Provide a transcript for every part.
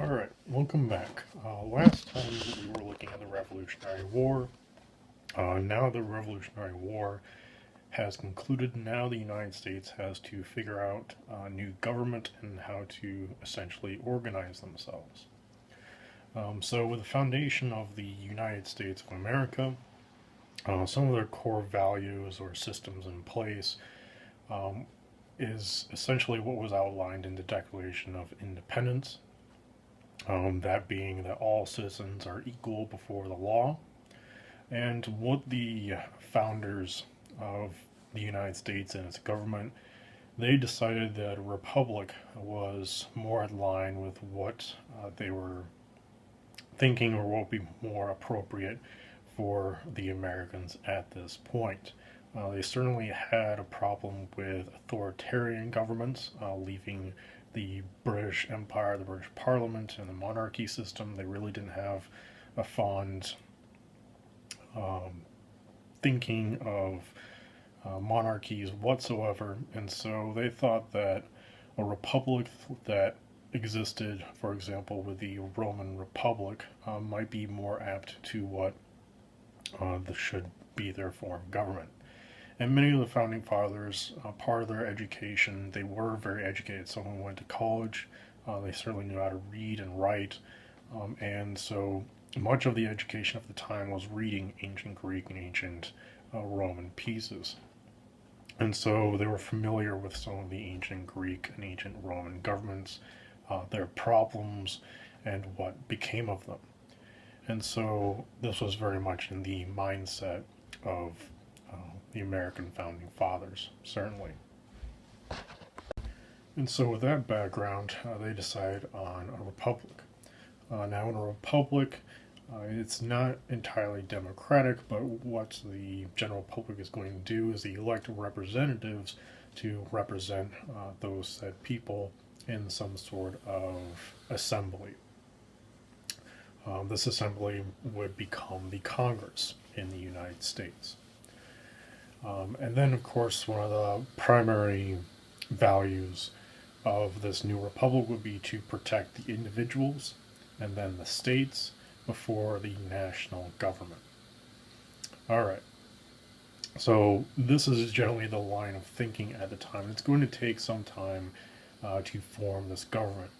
Alright, welcome back. Last time we were looking at the Revolutionary War. Now the Revolutionary War has concluded. Now the United States has to figure out a new government and how to essentially organize themselves. So with the foundation of the United States of America, some of their core values or systems in place is essentially what was outlined in the Declaration of Independence. That being that all citizens are equal before the law. And what the founders of the United States and its government, they decided that a republic was more in line with what they were thinking or what would be more appropriate for the Americans at this point. They certainly had a problem with authoritarian governments, leaving the British Empire, the British Parliament, and the monarchy system. They really didn't have a fond thinking of monarchies whatsoever, and so they thought that a republic that existed, for example, with the Roman Republic, might be more apt to what should be their form of government. And many of the founding fathers, part of their education, they were very educated. Someone went to college, they certainly knew how to read and write, and so much of the education of the time was reading ancient Greek and ancient Roman pieces. And so they were familiar with some of the ancient Greek and ancient Roman governments, their problems, and what became of them. And so this was very much in the mindset of the American founding fathers, certainly. And so, with that background, they decide on a republic. Now, in a republic, it's not entirely democratic, but what the general public is going to do is they elect representatives to represent those said people in some sort of assembly. This assembly would become the Congress in the United States. And then, of course, one of the primary values of this new republic would be to protect the individuals and then the states before the national government. All right. So this is generally the line of thinking at the time. It's going to take some time to form this government.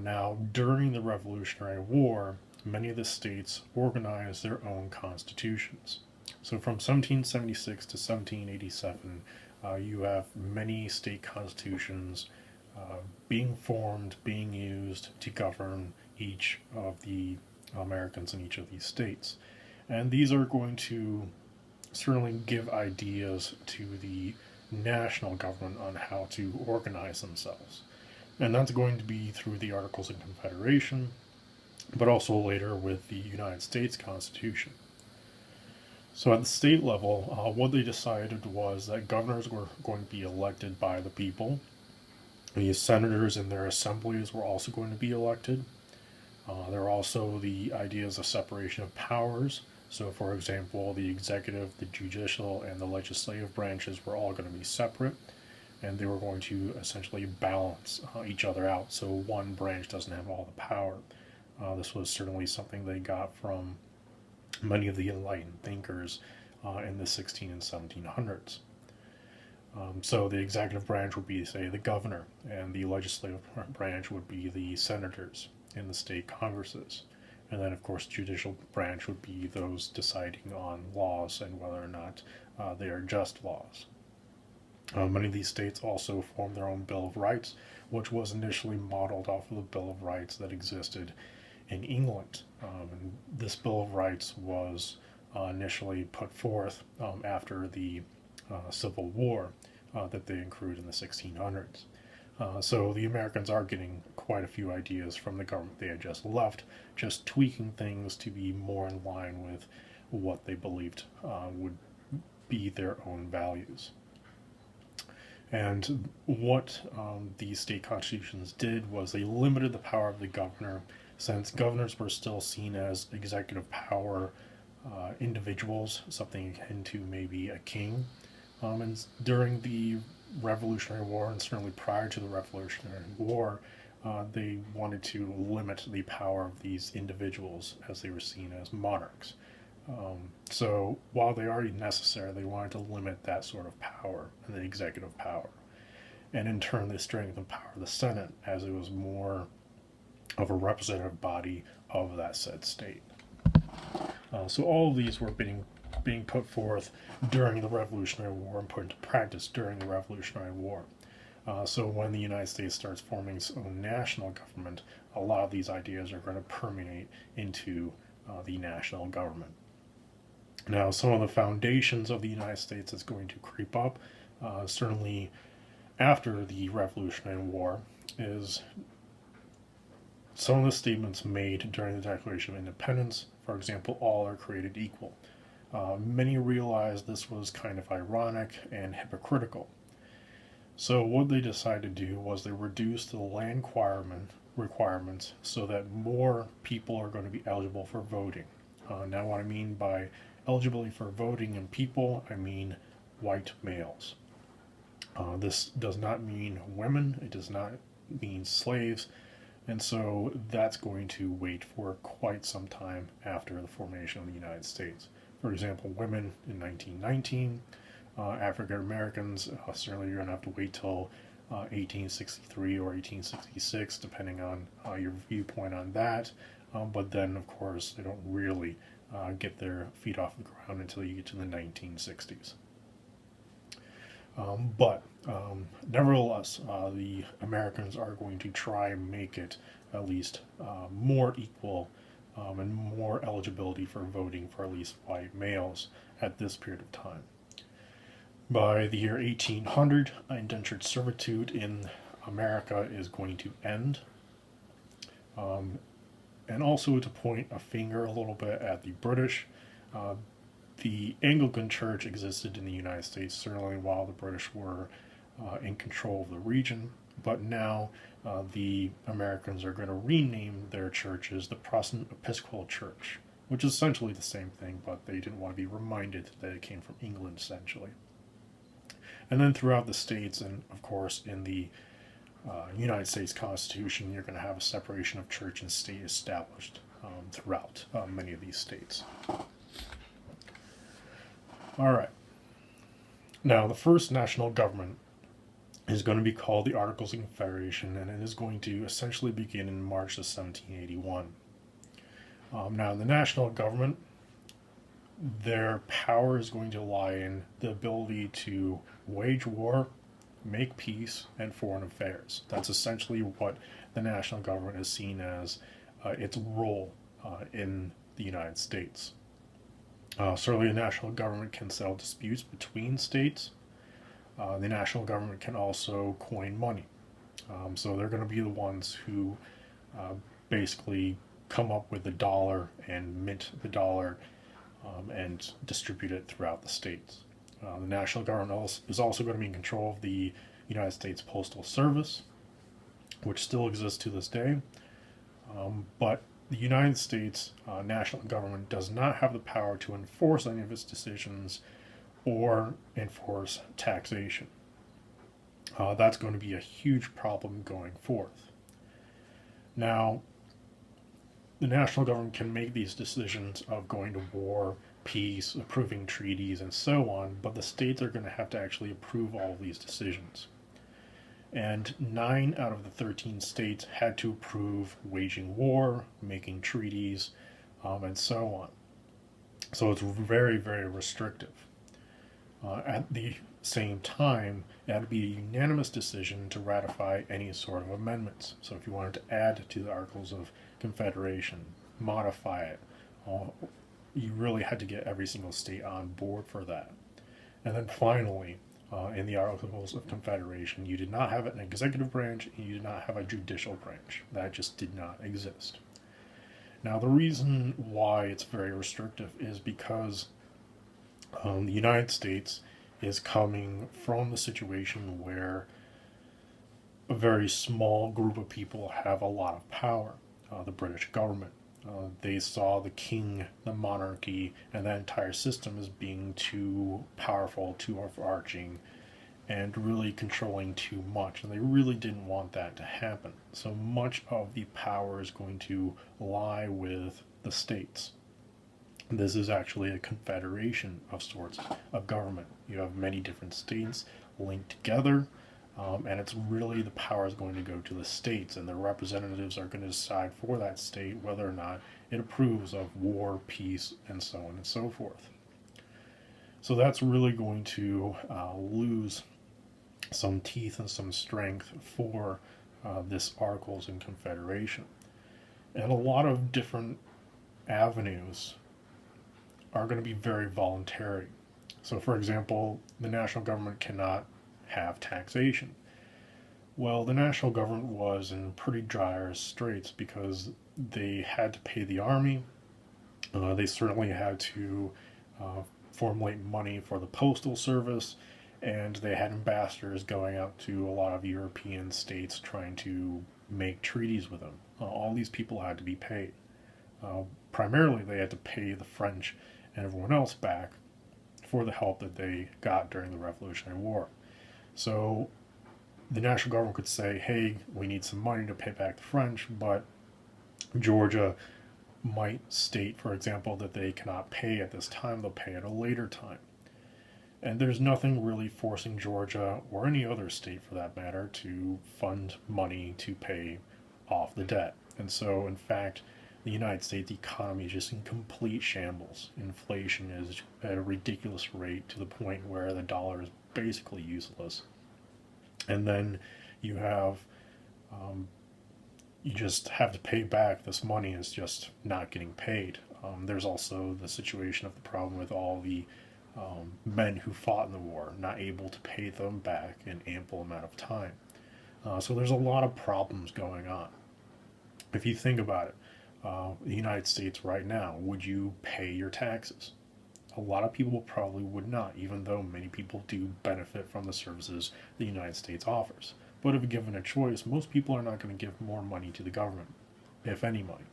Now, during the Revolutionary War, many of the states organized their own constitutions. So from 1776 to 1787, you have many state constitutions being formed, being used to govern each of the Americans in each of these states. And these are going to certainly give ideas to the national government on how to organize themselves. And that's going to be through the Articles of Confederation, but also later with the United States Constitution. So at the state level, what they decided was that governors were going to be elected by the people. The senators in their assemblies were also going to be elected. There are also the ideas of separation of powers. So, for example, the executive, the judicial, and the legislative branches were all going to be separate, and they were going to essentially balance each other out, so one branch doesn't have all the power. This was certainly something they got from many of the enlightened thinkers in the 16 and 1700s. So the executive branch would be, say, the governor, and the legislative branch would be the senators in the state congresses. And then, of course, judicial branch would be those deciding on laws and whether or not they are just laws. Many of these states also formed their own Bill of Rights, which was initially modeled off of the Bill of Rights that existed in England. And this Bill of Rights was initially put forth after the Civil War that they accrued in the 1600s. So the Americans are getting quite a few ideas from the government they had just left, just tweaking things to be more in line with what they believed would be their own values. And what these state constitutions did was they limited the power of the governor, since governors were still seen as executive power individuals, something akin to maybe a king. And during the Revolutionary War, and certainly prior to the Revolutionary War, they wanted to limit the power of these individuals as they were seen as monarchs. So while they are necessary, they wanted to limit that sort of power and the executive power. And in turn, they strengthened the power of the Senate as it was more of a representative body of that said state. So all of these were being put forth during the Revolutionary War and put into practice during the Revolutionary War. So when the United States starts forming its own national government, a lot of these ideas are going to permeate into the national government. Now, some of the foundations of the United States that's going to creep up, certainly after the Revolutionary War, is some of the statements made during the Declaration of Independence. For example, all are created equal. Many realized this was kind of ironic and hypocritical. So what they decided to do was they reduced the land requirements so that more people are going to be eligible for voting. Now what I mean by eligibility for voting in people, I mean white males. This does not mean women, it does not mean slaves, and so that's going to wait for quite some time after the formation of the United States. For example, women in 1919, African Americans, certainly you're going to have to wait till 1863 or 1866, depending on your viewpoint on that. But then, of course, they don't really get their feet off the ground until you get to the 1960s. But nevertheless, the Americans are going to try and make it at least more equal and more eligibility for voting for at least white males at this period of time. By the year 1800, indentured servitude in America is going to end. And also to point a finger a little bit at the British, the Anglican Church existed in the United States certainly while the British were in control of the region, but now the Americans are going to rename their churches the Protestant Episcopal Church, which is essentially the same thing, but they didn't want to be reminded that it came from England essentially. And then throughout the states, and of course in the United States Constitution, you're going to have a separation of church and state established throughout many of these states. All right. Now, the first national government is going to be called the Articles of Confederation, and it is going to essentially begin in March of 1781. Now, the national government, their power is going to lie in the ability to wage war, make peace, and foreign affairs. That's essentially what the national government is seen as its role in the United States. Certainly, the national government can settle disputes between states. The national government can also coin money. So they're going to be the ones who basically come up with the dollar and mint the dollar and distribute it throughout the states. The national government is also going to be in control of the United States Postal Service, which still exists to this day. But the United States national government does not have the power to enforce any of its decisions or enforce taxation. That's going to be a huge problem going forth. Now, the national government can make these decisions of going to war, peace, approving treaties, and so on, but the states are going to have to actually approve all of these decisions. And 9 out of the 13 states had to approve waging war, making treaties, and so on. So it's very, very restrictive. At the same time, it had to be a unanimous decision to ratify any sort of amendments. So if you wanted to add to the Articles of Confederation, modify it, you really had to get every single state on board for that. And then finally, in the Articles of Confederation, you did not have an executive branch and you did not have a judicial branch. That just did not exist. Now, the reason why it's very restrictive is because the United States is coming from the situation where a very small group of people have a lot of power. The British government. They saw the king, the monarchy, and that entire system as being too powerful, too overarching, and really controlling too much, and they really didn't want that to happen. So much of the power is going to lie with the states. This is actually a confederation of sorts of government. You have many different states linked together, and it's really the power is going to go to the states, and the representatives are going to decide for that state whether or not it approves of war, peace, and so on and so forth. So that's really going to lose some teeth and some strength for this Articles in Confederation. And a lot of different avenues are going to be very voluntary. So, for example, the national government cannot have taxation. Well, the national government was in pretty dire straits because they had to pay the army. They certainly had to formulate money for the postal service, and they had ambassadors going out to a lot of European states trying to make treaties with them. All these people had to be paid. Primarily, they had to pay the French and everyone else back for the help that they got during the Revolutionary War. So the national government could say, hey, we need some money to pay back the French, but Georgia might state, for example, that they cannot pay at this time, they'll pay at a later time. And there's nothing really forcing Georgia, or any other state for that matter, to fund money to pay off the debt. And so, in fact, the United States economy is just in complete shambles. Inflation is at a ridiculous rate to the point where the dollar is basically useless. And then you have, you just have to pay back this money is just not getting paid. There's also the situation of the problem with all the men who fought in the war, not able to pay them back in ample amount of time. So there's a lot of problems going on. If you think about it, the United States right now, would you pay your taxes? A lot of people probably would not, even though many people do benefit from the services the United States offers. But if given a choice, most people are not going to give more money to the government, if any money.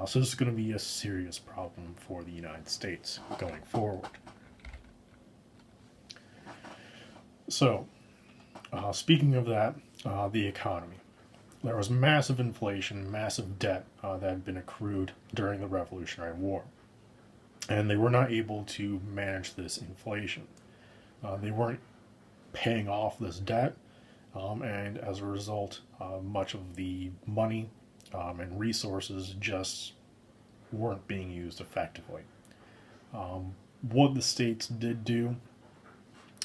So this is going to be a serious problem for the United States going forward. So, speaking of that, the economy. There was massive inflation, massive debt that had been accrued during the Revolutionary War. And they were not able to manage this inflation. They weren't paying off this debt, and as a result, much of the money and resources just weren't being used effectively. What the states did do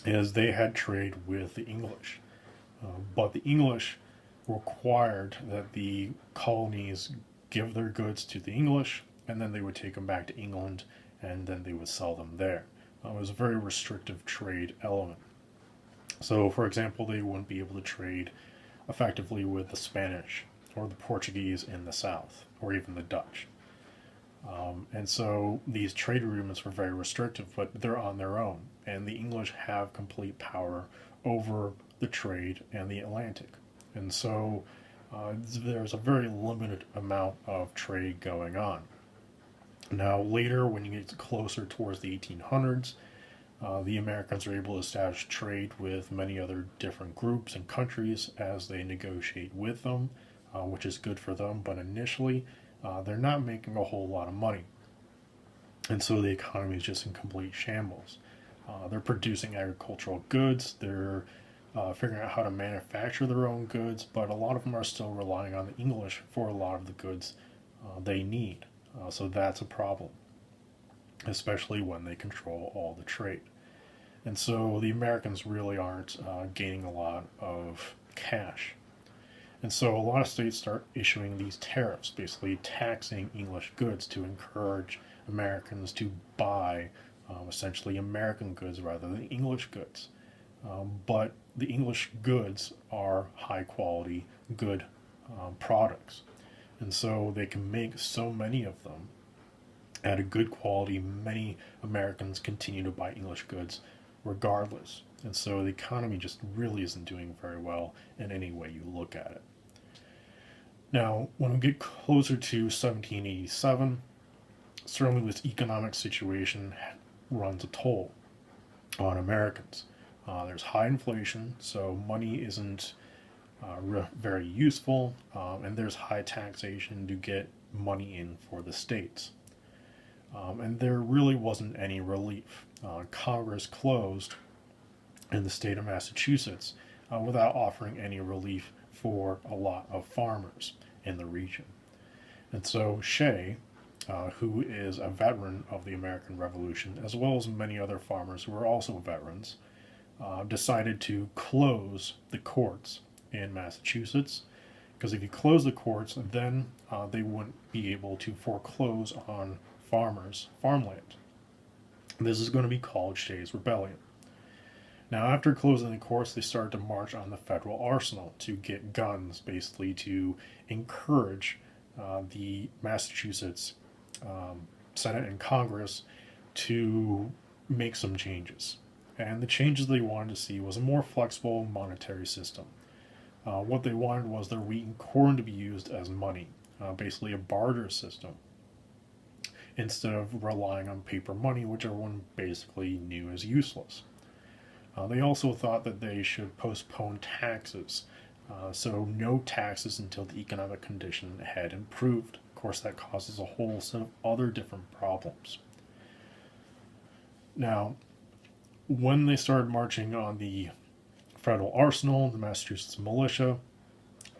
is they had trade with the English, but the English required that the colonies give their goods to the English, and then they would take them back to England, and then they would sell them there. It was a very restrictive trade element. So, for example, they wouldn't be able to trade effectively with the Spanish or the Portuguese in the South, or even the Dutch. And so these trade agreements were very restrictive, but they're on their own, and the English have complete power over the trade and the Atlantic. And so there's a very limited amount of trade going on. Now, later, when you get closer towards the 1800s, the Americans are able to establish trade with many other different groups and countries as they negotiate with them, which is good for them, but initially they're not making a whole lot of money. And so the economy is just in complete shambles. They're producing agricultural goods, they're figuring out how to manufacture their own goods, but a lot of them are still relying on the English for a lot of the goods they need. So that's a problem, especially when they control all the trade. And so the Americans really aren't gaining a lot of cash. And so a lot of states start issuing these tariffs, basically taxing English goods to encourage Americans to buy essentially American goods rather than English goods. But the English goods are high quality, good products. And so they can make so many of them at a good quality. Many Americans continue to buy English goods regardless. And so the economy just really isn't doing very well in any way you look at it. Now, when we get closer to 1787, certainly this economic situation runs a toll on Americans. There's high inflation, so money isn't very useful, and there's high taxation to get money in for the states. And there really wasn't any relief. Congress closed in the state of Massachusetts without offering any relief for a lot of farmers in the region. And so Shea, who is a veteran of the American Revolution, as well as many other farmers who are also veterans, decided to close the courts in Massachusetts. Because if you close the courts, then they wouldn't be able to foreclose on farmers' farmland. This is going to be called Shea's Rebellion. Now, after closing the courts, they started to march on the federal arsenal to get guns, basically to encourage the Massachusetts Senate and Congress to make some changes. And the changes they wanted to see was a more flexible monetary system. What they wanted was their wheat and corn to be used as money, basically a barter system, instead of relying on paper money, which everyone basically knew as useless. They also thought that they should postpone taxes, so no taxes until the economic condition had improved. Of course, that causes a whole set of other different problems. Now, when they started marching on the federal arsenal, the Massachusetts militia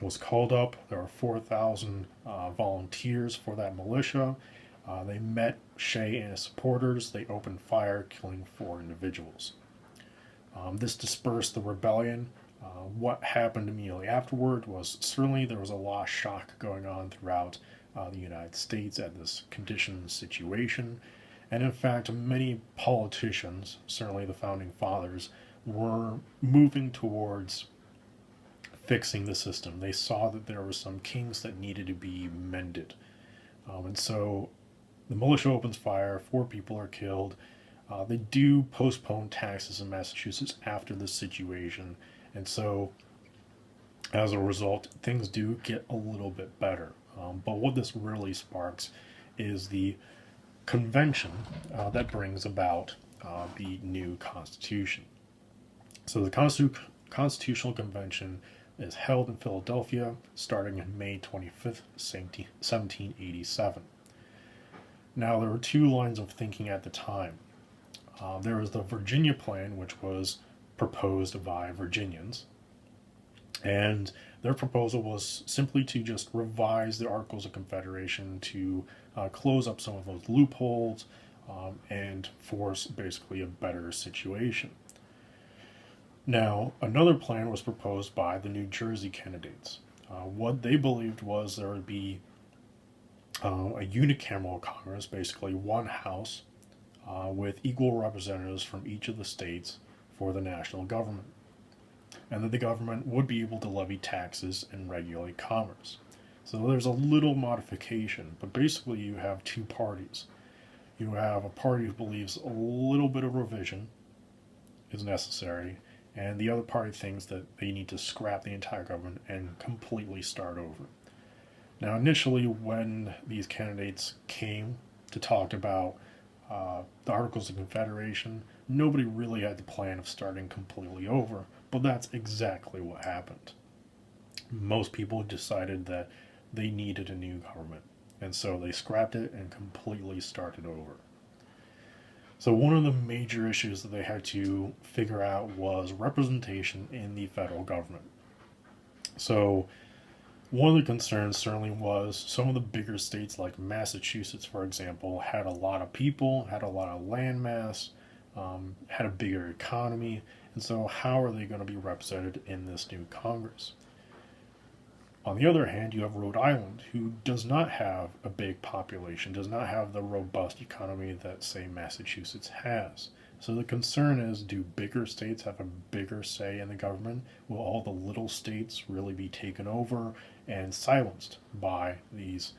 was called up. There were 4,000 volunteers for that militia. They met Shea and his supporters. They opened fire, killing 4 individuals. This dispersed the rebellion. What happened immediately afterward was certainly there was a lot of shock going on throughout the United States at this condition situation. And in fact, many politicians, certainly the founding fathers, were moving towards fixing the system. They saw that there were some kinks that needed to be mended. And so the militia opens fire, 4 people are killed. They do postpone taxes in Massachusetts after this situation, and so as a result, things do get a little bit better. But what this really sparks is the convention that brings about the new Constitution. So the Constitutional Convention is held in Philadelphia starting on May 25th, 1787. Now, there were 2 lines of thinking at the time. There was the Virginia Plan, which was proposed by Virginians, and their proposal was simply to just revise the Articles of Confederation to close up some of those loopholes and force basically a better situation. Now, another plan was proposed by the New Jersey candidates. What they believed was there would be a unicameral Congress, basically one house, with equal representatives from each of the states for the national government, and that the government would be able to levy taxes and regulate commerce. So there's a little modification, but basically you have 2 parties. You have a party who believes a little bit of revision is necessary, and the other party thinks that they need to scrap the entire government and completely start over. Now, initially, when these candidates came to talk about the Articles of Confederation, nobody really had the plan of starting completely over, but that's exactly what happened. Most people decided that they needed a new government, and so they scrapped it and completely started over. So one of the major issues that they had to figure out was representation in the federal government. So one of the concerns certainly was some of the bigger states like Massachusetts, for example, had a lot of people, had a lot of land mass, had a bigger economy, and so how are they going to be represented in this new Congress? On the other hand, you have Rhode Island, who does not have a big population, does not have the robust economy that, say, Massachusetts has. So the concern is, do bigger states have a bigger say in the government? Will all the little states really be taken over and silenced by these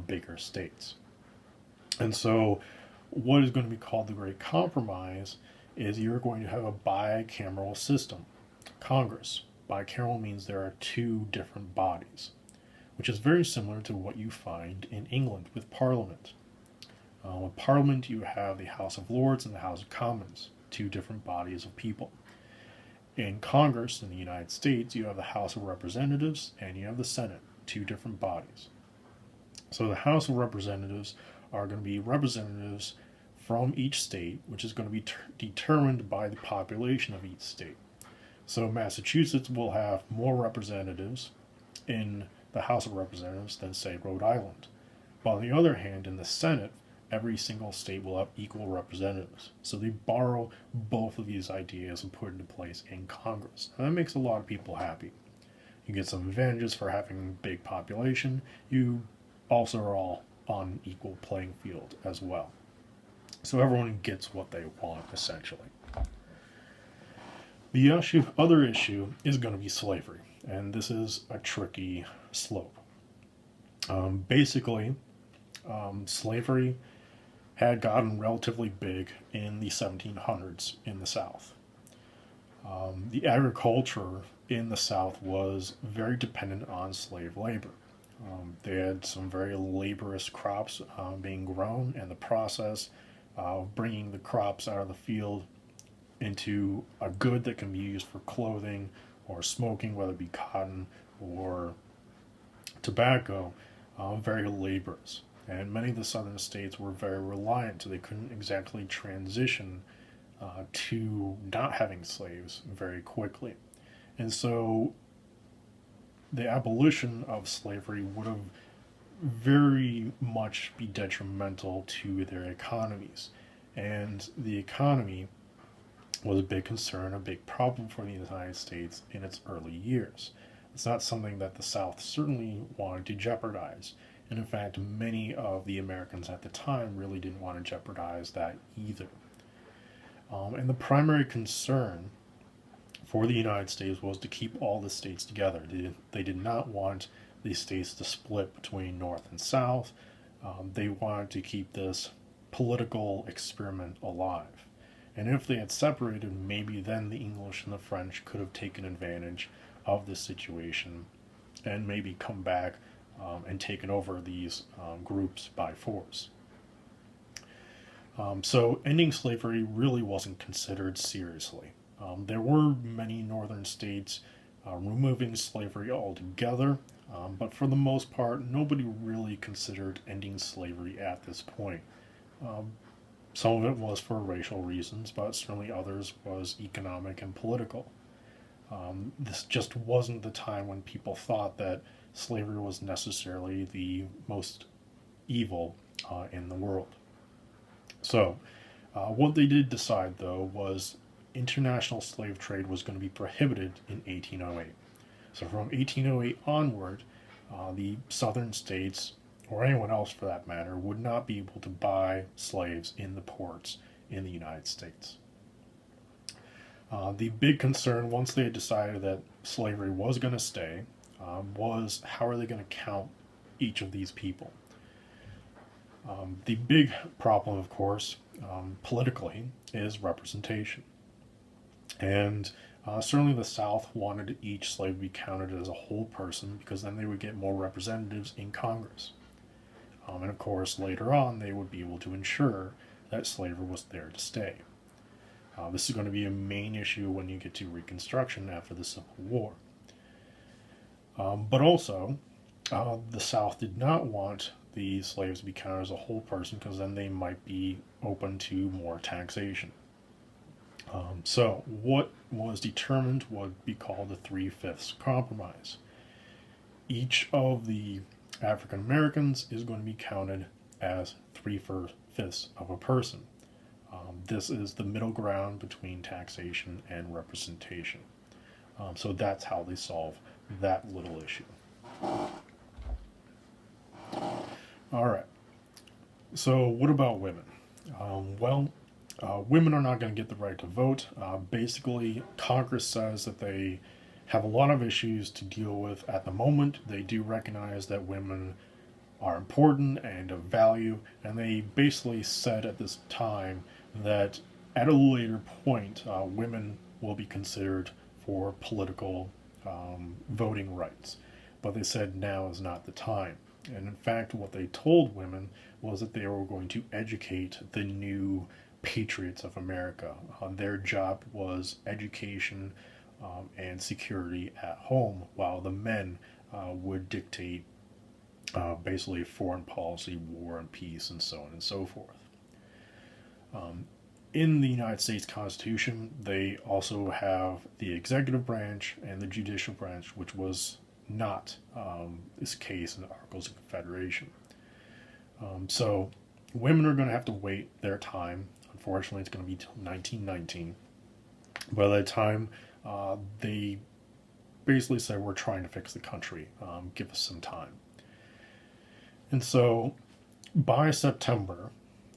bigger states? And so what is going to be called the Great Compromise is you're going to have a bicameral system, Congress. Bicameral means there are 2 different bodies, which is very similar to what you find in England with Parliament. With Parliament, you have the House of Lords and the House of Commons, 2 different bodies of people. In Congress in the United States, you have the House of Representatives and you have the Senate, two different bodies. So the House of Representatives are going to be representatives from each state, which is going to be determined by the population of each state. So Massachusetts will have more representatives in the House of Representatives than, say, Rhode Island. But on the other hand, in the Senate, every single state will have equal representatives. So they borrow both of these ideas and put into place in Congress. And that makes a lot of people happy. You get some advantages for having a big population. You also are all on equal playing field as well. So everyone gets what they want, essentially. The other issue is going to be slavery. And this is a tricky slope. Basically, slavery had gotten relatively big in the 1700s in the South. The agriculture in the South was very dependent on slave labor. They had some very laborious crops being grown, and the process of bringing the crops out of the field into a good that can be used for clothing or smoking, whether it be cotton or tobacco, very laborious. And many of the southern states were very reliant, so they couldn't exactly transition to not having slaves very quickly. And so the abolition of slavery would have very much be detrimental to their economies. And the economy was a big concern, a big problem for the United States in its early years. It's not something that the South certainly wanted to jeopardize. And in fact, many of the Americans at the time really didn't want to jeopardize that either. And the primary concern for the United States was to keep all the states together. They did not want these states to split between North and South. They wanted to keep this political experiment alive. And if they had separated, maybe then the English and the French could have taken advantage of this situation and maybe come back and taken over these groups by force. So ending slavery really wasn't considered seriously. There were many northern states removing slavery altogether, but for the most part, nobody really considered ending slavery at this point. Some of it was for racial reasons, but certainly others was economic and political. This just wasn't the time when people thought that slavery was necessarily the most evil in the world. So, what they did decide, though, was international slave trade was going to be prohibited in 1808. So from 1808 onward, the southern states, or anyone else for that matter, would not be able to buy slaves in the ports in the United States. The big concern, once they had decided that slavery was going to stay, was how are they going to count each of these people? The big problem, of course, politically, is representation. And certainly the South wanted each slave to be counted as a whole person because then they would get more representatives in Congress. And of course, later on, they would be able to ensure that slavery was there to stay. This is going to be a main issue when you get to Reconstruction after the Civil War. But also, the South did not want the slaves to be counted as a whole person because then they might be open to more taxation. So what was determined would be called the 3/5 compromise. Each of the African Americans is going to be counted as 3/5 of a person. This is the middle ground between taxation and representation. So that's how they solve that little issue. All right. So what about women? Women are not going to get the right to vote. Basically, Congress says that they have a lot of issues to deal with at the moment. They do recognize that women are important and of value, and they basically said at this time that at a later point, women will be considered for political voting rights. But they said now is not the time. And in fact, what they told women was that they were going to educate the new patriots of America. Their job was education and security at home, while the men would dictate basically foreign policy, war and peace, and so on and so forth. In the United States Constitution, they also have the executive branch and the judicial branch, which was not this case in the Articles of Confederation. So women are going to have to wait their time. Unfortunately, it's going to be till 1919. By that time, they basically said, we're trying to fix the country. Give us some time. And so by September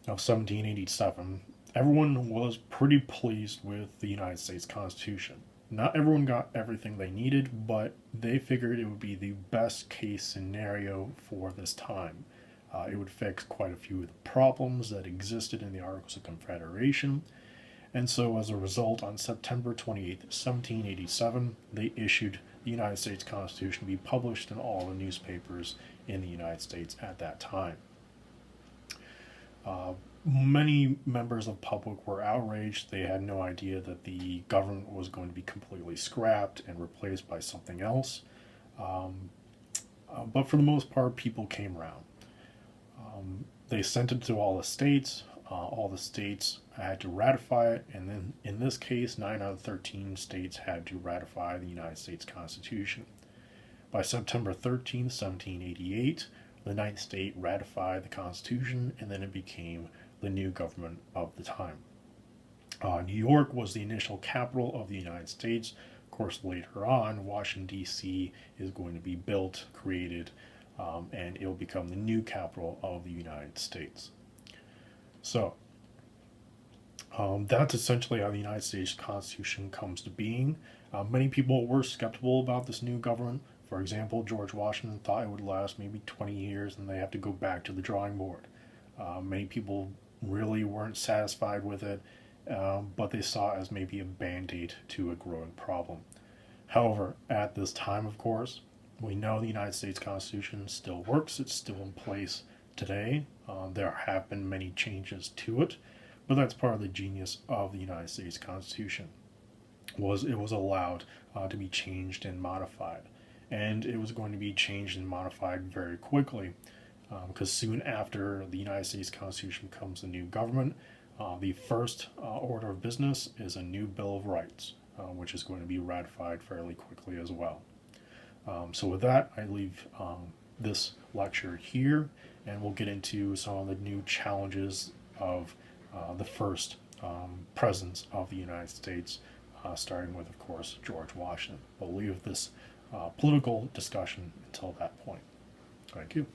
of 1787, everyone was pretty pleased with the United States Constitution. Not everyone got everything they needed, but they figured it would be the best case scenario for this time. It would fix quite a few of the problems that existed in the Articles of Confederation. And so as a result, on September 28th, 1787, they issued the United States Constitution to be published in all the newspapers in the United States at that time. Many members of the public were outraged. They had no idea that the government was going to be completely scrapped and replaced by something else. But for the most part, people came around. They sent it to all the states. All the states had to ratify it, and then in this case, 9 out of 13 states had to ratify the United States Constitution. By September 13th, 1788, the ninth state ratified the Constitution, and then it became the new government of the time. New York was the initial capital of the United States. Of course, later on, Washington, D.C. is going to be built, created, and it will become the new capital of the United States. So, that's essentially how the United States Constitution comes to being. Many people were skeptical about this new government. For example, George Washington thought it would last maybe 20 years and they have to go back to the drawing board. Many people really weren't satisfied with it, but they saw it as maybe a band-aid to a growing problem. However, at this time, of course, we know the United States Constitution still works. It's still in place today. There have been many changes to it, but that's part of the genius of the United States Constitution. It was allowed to be changed and modified, and it was going to be changed and modified very quickly, because soon after the United States Constitution becomes the new government, the first order of business is a new Bill of Rights, which is going to be ratified fairly quickly as well. So with that, I leave this lecture here, and we'll get into some of the new challenges of the first presidents of the United States, starting with, of course, George Washington. We'll leave this political discussion until that point. Thank you.